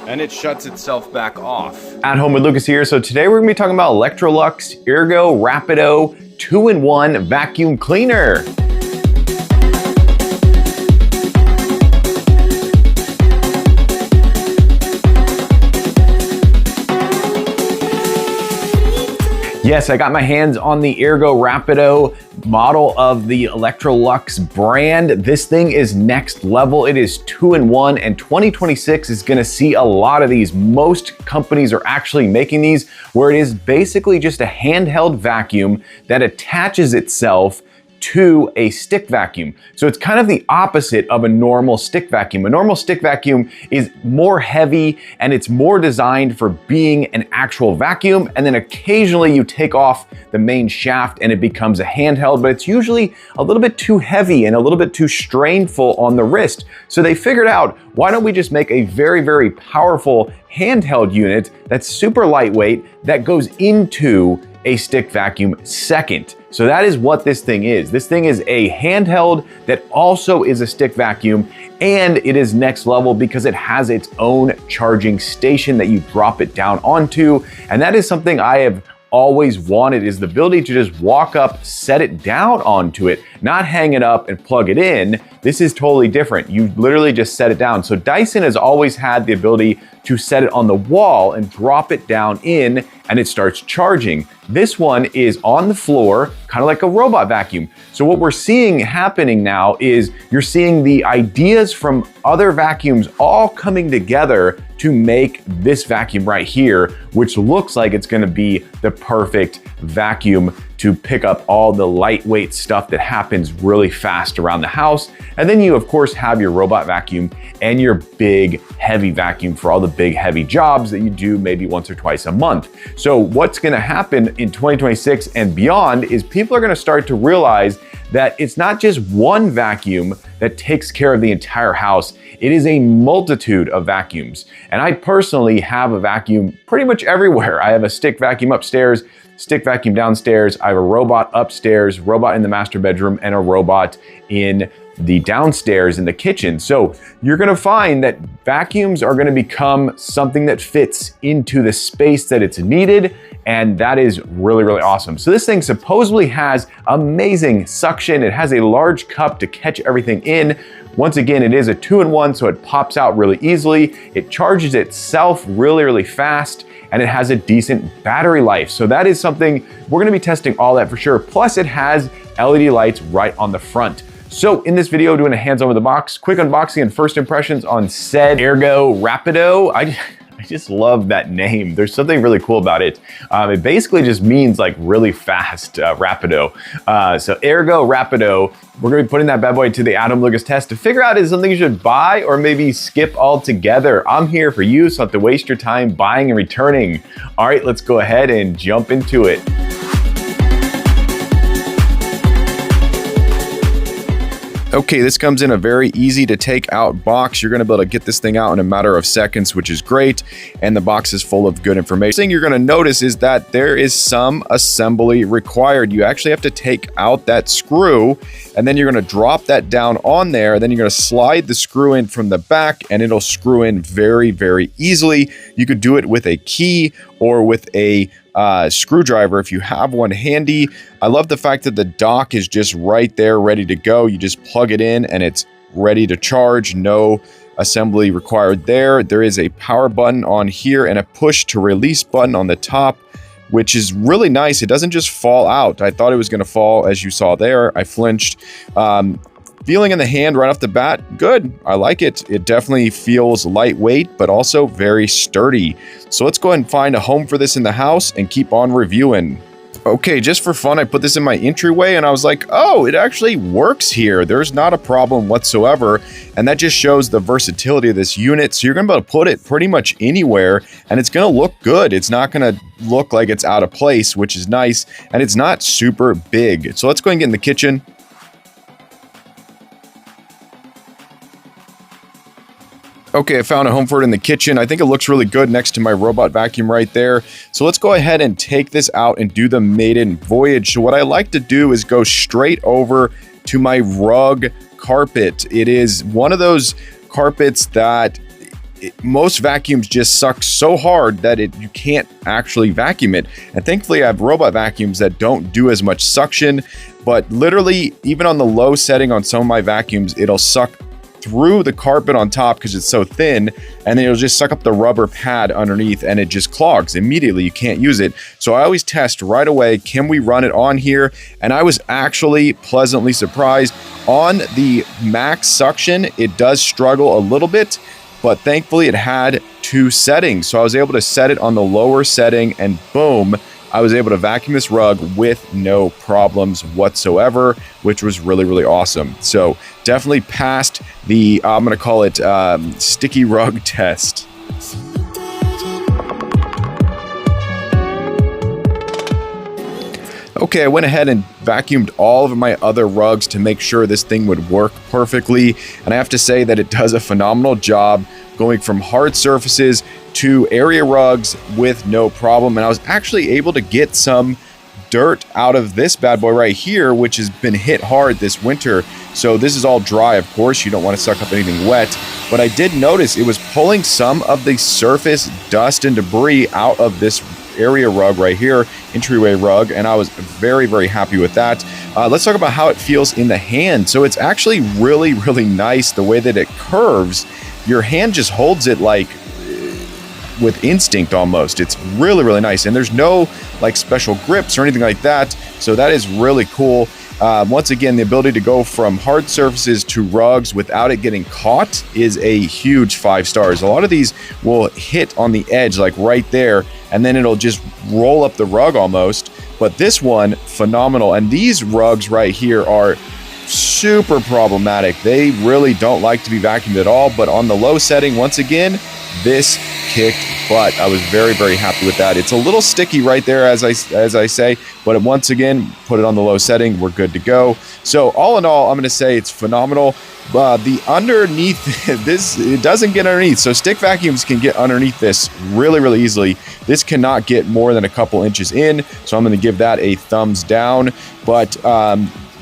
and it shuts itself back off. At Home with Lucas here. So today we're gonna be talking about Electrolux Ergorapido 2-in-1 vacuum cleaner. Yes, I got my hands on the Ergorapido model of the Electrolux brand. This thing is next level. It is 2-in-1, and 2026 is gonna see a lot of these. Most companies are actually making these where it is basically just a handheld vacuum that attaches itself to a stick vacuum. So it's kind of the opposite of a normal stick vacuum. A normal stick vacuum is more heavy and it's more designed for being an actual vacuum, and then occasionally you take off the main shaft and it becomes a handheld, but it's usually a little bit too heavy and a little bit too strainful on the wrist. So they figured out, why don't we just make a very, very powerful handheld unit that's super lightweight that goes into a stick vacuum second. So that is what this thing is. This thing is a handheld that also is a stick vacuum, and it is next level because it has its own charging station that you drop it down onto. And that is something I have always wanted, is the ability to just walk up, set it down onto it, not hang it up and plug it in. This is totally different. You literally just set it down. So Dyson has always had the ability to set it on the wall and drop it down in, and it starts charging. This one is on the floor, kind of like a robot vacuum. So what we're seeing happening now is you're seeing the ideas from other vacuums all coming together to make this vacuum right here, which looks like it's gonna be the perfect vacuum to pick up all the lightweight stuff that happens really fast around the house. And then you of course have your robot vacuum and your big heavy vacuum for all the big heavy jobs that you do maybe once or twice a month. So what's gonna happen in 2026 and beyond is people are gonna start to realize that it's not just one vacuum that takes care of the entire house. It is a multitude of vacuums. And I personally have a vacuum pretty much everywhere. I have a stick vacuum upstairs, stick vacuum downstairs. I have a robot upstairs, robot in the master bedroom, and a robot in the downstairs in the kitchen. So you're gonna find that vacuums are gonna become something that fits into the space that it's needed, and that is really, really awesome. So this thing supposedly has amazing suction. It has a large cup to catch everything in. Once again, it is a 2-in-1, so it pops out really easily. It charges itself really, really fast, and it has a decent battery life. So that is something, we're gonna be testing all that for sure. Plus it has LED lights right on the front. So in this video, doing a hands-on with the box, quick unboxing and first impressions on said Ergorapido. I just love that name. There's something really cool about it. It basically just means like really fast, rapido. So Ergorapido, we're gonna be putting that bad boy to the Adam Lucas test to figure out is something you should buy or maybe skip altogether. I'm here for you, so don't have to waste your time buying and returning. All right, let's go ahead and jump into it. Okay, this comes in a very easy to take out box. You're gonna be able to get this thing out in a matter of seconds, which is great. And the box is full of good information. The thing you're gonna notice is that there is some assembly required. You actually have to take out that screw, and then you're gonna drop that down on there. Then you're gonna slide the screw in from the back, and it'll screw in very, very easily. You could do it with a key or with a screwdriver if you have one handy. I love the fact that the dock is just right there ready to go. You just plug it in and it's ready to charge. No assembly required there. There is a power button on here and a push to release button on the top, which is really nice. It doesn't just fall out. I thought it was going to fall, as you saw there. I flinched. Feeling in the hand right off the bat, good. I like it. It definitely feels lightweight, but also very sturdy. So let's go ahead and find a home for this in the house and keep on reviewing. Okay, just for fun, I put this in my entryway and I was like, oh, it actually works here. There's not a problem whatsoever. And that just shows the versatility of this unit. So you're gonna be able to put it pretty much anywhere and it's gonna look good. It's not gonna look like it's out of place, which is nice. And it's not super big. So let's go ahead and get in the kitchen. Okay, I found a home for it in the kitchen. I think it looks really good next to my robot vacuum right there. So let's go ahead and take this out and do the maiden voyage. So what I like to do is go straight over to my rug carpet. It is one of those carpets that most vacuums just suck so hard that you can't actually vacuum it. And thankfully I have robot vacuums that don't do as much suction, but literally even on the low setting on some of my vacuums, it'll suck through the carpet on top because it's so thin, and then it'll just suck up the rubber pad underneath and it just clogs immediately. You can't use it. So I always test right away, can we run it on here? And I was actually pleasantly surprised. On the max suction, it does struggle a little bit, but thankfully it had 2 settings. So I was able to set it on the lower setting and boom, I was able to vacuum this rug with no problems whatsoever, which was really, really awesome. So definitely passed the, I'm going to call it sticky rug test. Okay, I went ahead and vacuumed all of my other rugs to make sure this thing would work perfectly. And I have to say that it does a phenomenal job going from hard surfaces to area rugs with no problem. And I was actually able to get some dirt out of this bad boy right here, which has been hit hard this winter. So this is all dry, of course. You don't want to suck up anything wet. But I did notice it was pulling some of the surface dust and debris out of this area rug right here, entryway rug, and I was very, very happy with that. Let's talk about how it feels in the hand. So it's actually really, really nice the way that it curves. Your hand just holds it like with instinct almost. It's really, really nice, and there's no like special grips or anything like that, so that is really cool. Once again, the ability to go from hard surfaces to rugs without it getting caught is a huge 5 stars. A lot of these will hit on the edge like right there, and then it'll just roll up the rug almost. But this one, phenomenal. And these rugs right here are super problematic. They really don't like to be vacuumed at all, but on the low setting, once again, this kicked butt. I was very, very happy with that. It's a little sticky right there, as I say, but once again, put it on the low setting, we're good to go. So all in all, I'm going to say it's phenomenal. The underneath this, it doesn't get underneath. So stick vacuums can get underneath this really, really easily. This cannot get more than a couple inches in, so I'm going to give that a thumbs down. But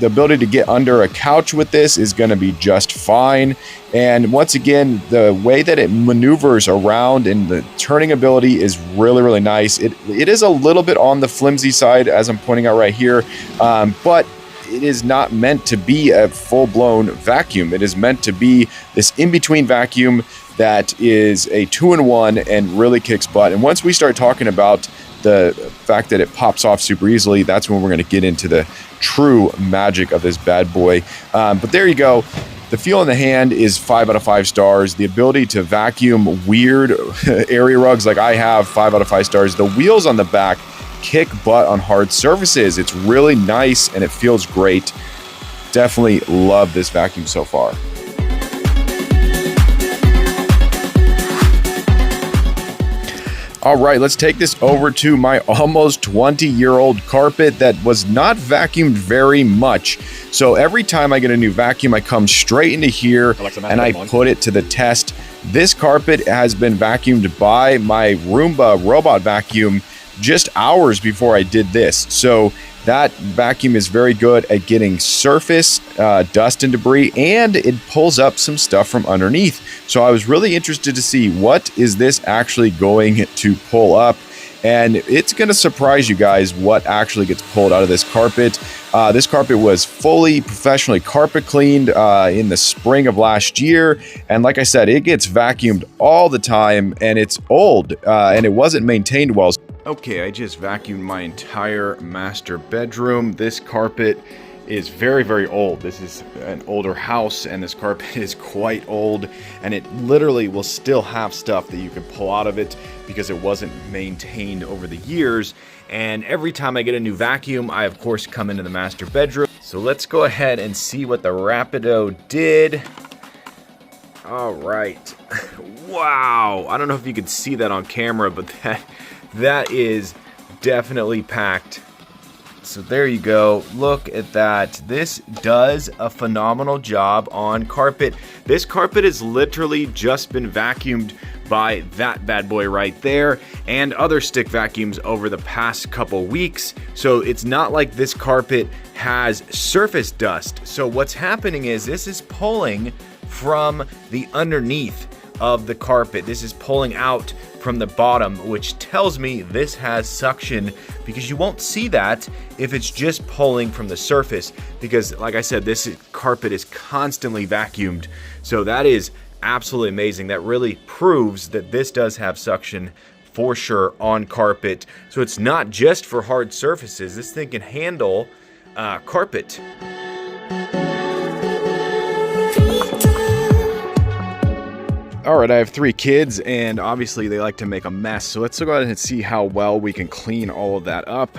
the ability to get under a couch with this is going to be just fine. And once again, the way that it maneuvers around and the turning ability is really, really nice. It is a little bit on the flimsy side, as I'm pointing out right here, but it is not meant to be a full-blown vacuum. It is meant to be this in-between vacuum that is a 2-in-1 and really kicks butt. And once we start talking about the fact that it pops off super easily, that's when we're going to get into the true magic of this bad boy. But there you go. The feel in the hand is 5 out of 5 stars. The ability to vacuum weird area rugs like I have, 5 out of 5 stars. The wheels on the back kick butt on hard surfaces. It's really nice and it feels great. Definitely love this vacuum so far. All right, let's take this over to my almost 20-year-old carpet that was not vacuumed very much. So every time I get a new vacuum, I come straight into here and I put it to the test. This carpet has been vacuumed by my Roomba robot vacuum just hours before I did this. So that vacuum is very good at getting surface dust and debris, and it pulls up some stuff from underneath. So I was really interested to see what is this actually going to pull up, and it's going to surprise you guys what actually gets pulled out of this carpet. This carpet was fully professionally carpet cleaned in the spring of last year, and like I said, it gets vacuumed all the time, and it's old and it wasn't maintained well. Okay, I just vacuumed my entire master bedroom. This carpet is very, very old. This is an older house, and this carpet is quite old, and it literally will still have stuff that you can pull out of it because it wasn't maintained over the years. And every time I get a new vacuum, I of course come into the master bedroom. So let's go ahead and see what the Rapido did. All right. Wow. I don't know if you could see that on camera, but that is definitely packed. So there you go. Look at that. This does a phenomenal job on carpet. This carpet has literally just been vacuumed by that bad boy right there and other stick vacuums over the past couple weeks. So it's not like this carpet has surface dust. So what's happening is this is pulling from the underneath of the carpet. This is pulling out from the bottom, which tells me this has suction, because you won't see that if it's just pulling from the surface, because like I said, this carpet is constantly vacuumed. So that is absolutely amazing. That really proves that this does have suction for sure on carpet. So it's not just for hard surfaces. This thing can handle carpet. All right, I have 3 kids, and obviously they like to make a mess. So let's go ahead and see how well we can clean all of that up.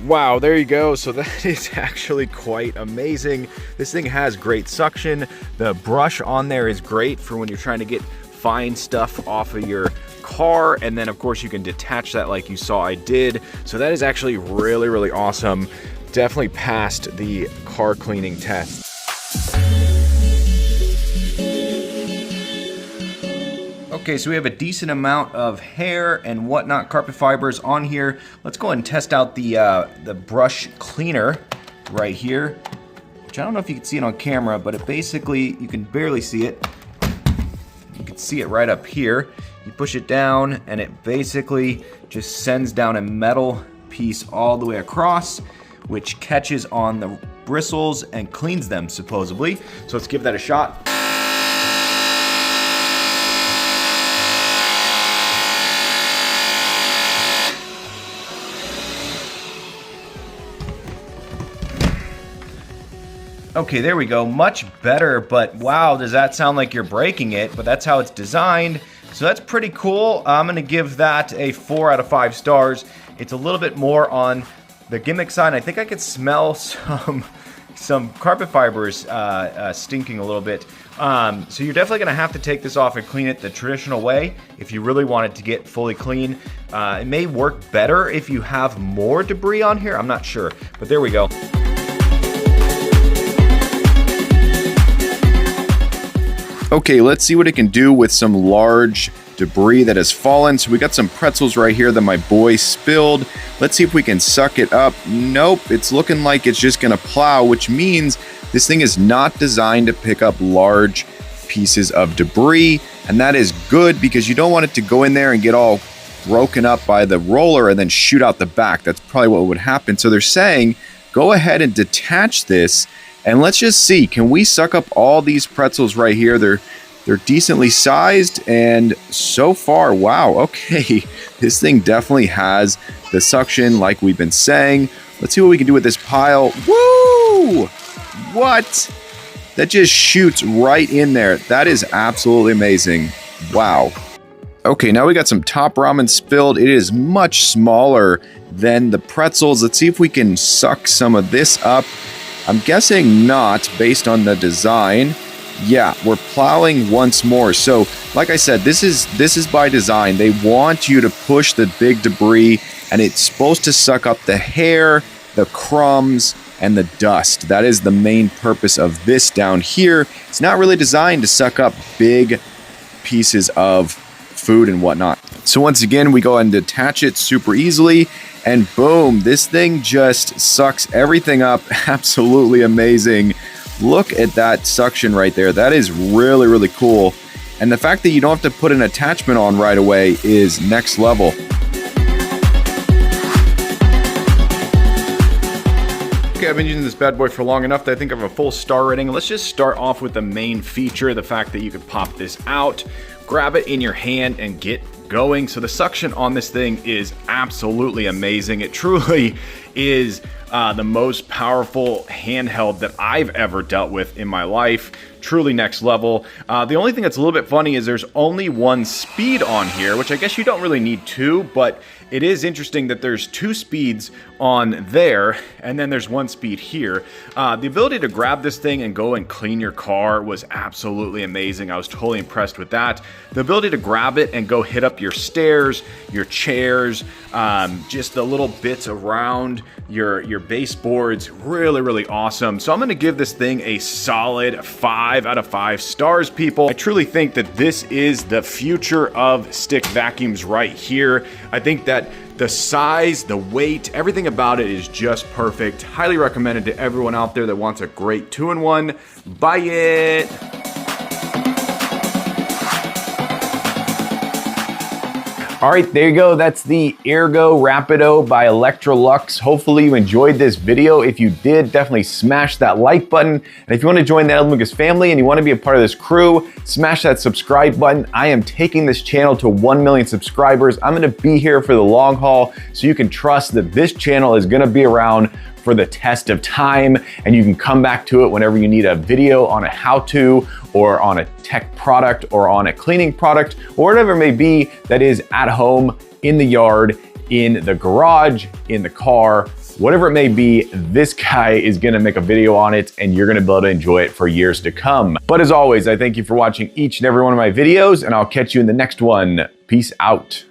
Wow, there you go. So that is actually quite amazing. This thing has great suction. The brush on there is great for when you're trying to get fine stuff off of your car. And then of course you can detach that like you saw I did. So that is actually really, really awesome. Definitely passed the car cleaning test. Okay, so we have a decent amount of hair and whatnot, carpet fibers on here. Let's go ahead and test out the brush cleaner right here, which I don't know if you can see it on camera, but it basically, you can barely see it. You can see it right up here. You push it down and it basically just sends down a metal piece all the way across, which catches on the bristles and cleans them supposedly. So let's give that a shot. Okay, there we go, much better, but wow, does that sound like you're breaking it, but that's how it's designed. So that's pretty cool. I'm gonna give that a 4 out of 5 stars. It's a little bit more on the gimmick side. I think I could smell some carpet fibers stinking a little bit. So you're definitely gonna have to take this off and clean it the traditional way if you really want it to get fully clean. It may work better if you have more debris on here, I'm not sure, but there we go. Okay, let's see what it can do with some large debris that has fallen. So we got some pretzels right here that my boy spilled. Let's see if we can suck it up. Nope, it's looking like it's just gonna plow, which means this thing is not designed to pick up large pieces of debris. And that is good because you don't want it to go in there and get all broken up by the roller and then shoot out the back. That's probably what would happen. So they're saying, go ahead and detach this. And let's just see, can we suck up all these pretzels right here? They're decently sized, and so far, wow, okay. This thing definitely has the suction like we've been saying. Let's see what we can do with this pile. Woo! What? That just shoots right in there. That is absolutely amazing. Wow. Okay, now we got some top ramen spilled. It is much smaller than the pretzels. Let's see if we can suck some of this up. I'm guessing not, based on the design. Yeah, we're plowing once more. So, like I said, this is by design. They want you to push the big debris, and it's supposed to suck up the hair, the crumbs, and the dust. That is the main purpose of this down here. It's not really designed to suck up big pieces of food and whatnot. So once again, we go ahead and detach it super easily. And boom, this thing just sucks everything up. Absolutely amazing. Look at that suction right there. That is really, really cool. And the fact that you don't have to put an attachment on right away is next level. Okay, I've been using this bad boy for long enough that I think I have a full star rating. Let's just start off with the main feature, the fact that you can pop this out, grab it in your hand, and get going. So the suction on this thing is absolutely amazing. It truly is the most powerful handheld that I've ever dealt with in my life. Truly next level. The only thing that's a little bit funny is there's only one speed on here, which I guess you don't really need two, but it is interesting that there's two speeds on there, and then there's one speed here. The ability to grab this thing and go and clean your car was absolutely amazing. I was totally impressed with that. The ability to grab it and go hit up your stairs, your chairs, just the little bits around your baseboards, really awesome. So I'm gonna give this thing a solid 5 out of 5 stars, people. I truly think that this is the future of stick vacuums right here. I think that the size, the weight, everything about it is just perfect. Highly recommended to everyone out there that wants a great 2-in-1. Buy it. All right, there you go. That's the Ergorapido by Electrolux. Hopefully you enjoyed this video. If you did, definitely smash that like button. And if you want to join the Lucas family and you want to be a part of this crew, smash that subscribe button. I am taking this channel to 1 million subscribers. I'm going to be here for the long haul, so you can trust that this channel is going to be around for the test of time, and you can come back to it whenever you need a video on a how-to or on a tech product or on a cleaning product or whatever it may be that is at home, in the yard, in the garage, in the car, whatever it may be. This guy is gonna make a video on it and you're gonna be able to enjoy it for years to come. But as always, I thank you for watching each and every one of my videos, and I'll catch you in the next one. Peace out.